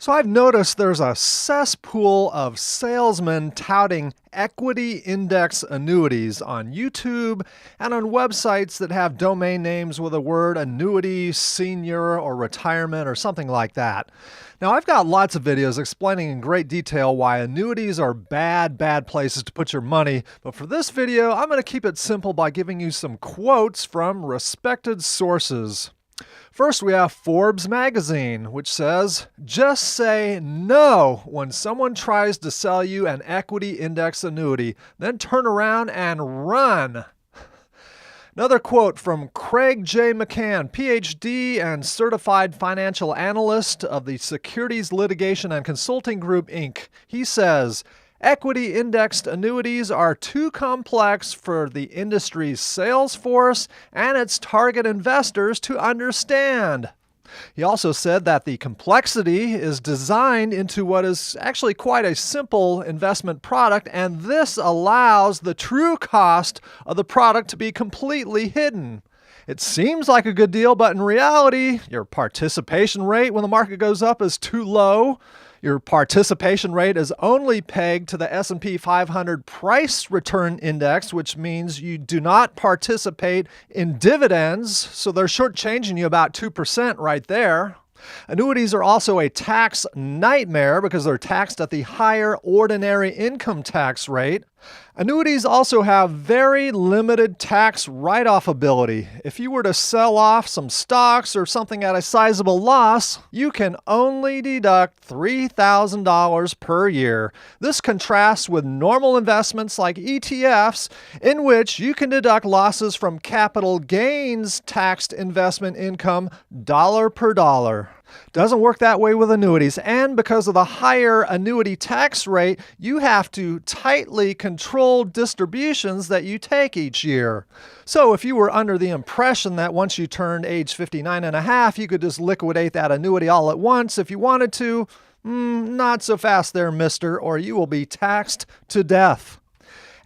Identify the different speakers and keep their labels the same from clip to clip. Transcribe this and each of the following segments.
Speaker 1: So I've noticed there's a cesspool of salesmen touting equity index annuities on YouTube and on websites that have domain names with the word annuity, senior, or retirement, or something like that. Now, I've got lots of videos explaining in great detail why annuities are bad places to put your money, but for this video, I'm going to keep it simple by giving you some quotes from respected sources. First, we have Forbes Magazine, which says, "Just say no when someone tries to sell you an equity index annuity, then turn around and run." Another quote from Craig J. McCann, PhD and certified financial analyst of the Securities Litigation and Consulting Group, Inc. He says, "Equity indexed annuities are too complex for the industry's sales force and its target investors to understand." He also said that the complexity is designed into what is actually quite a simple investment product, and this allows the true cost of the product to be completely hidden. It seems like a good deal, but in reality, your participation rate when the market goes up is too low. Your participation rate is only pegged to the S&P 500 price return index, which means you do not participate in dividends, so they're shortchanging you about 2% right there. Annuities are also a tax nightmare because they're taxed at the higher ordinary income tax rate. Annuities also have very limited tax write-off ability. If you were to sell off some stocks or something at a sizable loss, you can only deduct $3,000 per year. This contrasts with normal investments like ETFs, in which you can deduct losses from capital gains taxed investment income dollar per dollar. Doesn't work that way with annuities, and because of the higher annuity tax rate, you have to tightly control distributions that you take each year. So if you were under the impression that once you turned age 59 and a half, you could just liquidate that annuity all at once if you wanted to, not so fast there, mister, or you will be taxed to death.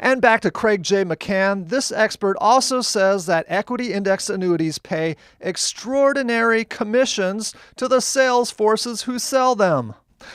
Speaker 1: And back to Craig J. McCann, this expert also says that equity index annuities pay extraordinary commissions to the sales forces who sell them.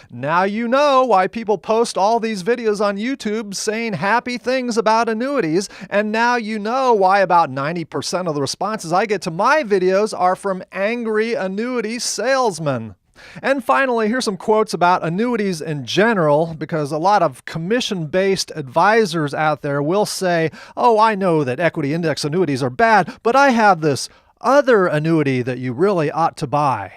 Speaker 1: Now you know why people post all these videos on YouTube saying happy things about annuities, and now you know why about 90% of the responses I get to my videos are from angry annuity salesmen. And finally, here's some quotes about annuities in general, because a lot of commission-based advisors out there will say, "Oh, I know that equity index annuities are bad, but I have this other annuity that you really ought to buy."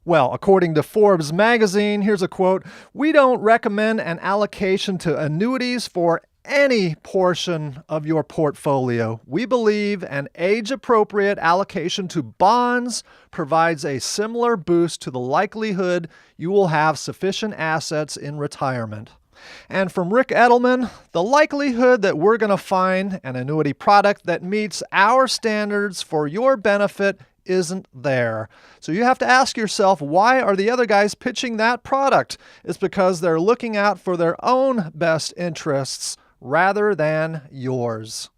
Speaker 1: Well, according to Forbes Magazine, here's a quote, "We don't recommend an allocation to annuities for any portion of your portfolio. We believe an age-appropriate allocation to bonds provides a similar boost to the likelihood you will have sufficient assets in retirement." And from Rick Edelman, "The likelihood that we're going to find an annuity product that meets our standards for your benefit isn't there." So you have to ask yourself, why are the other guys pitching that product? It's because they're looking out for their own best interests rather than yours.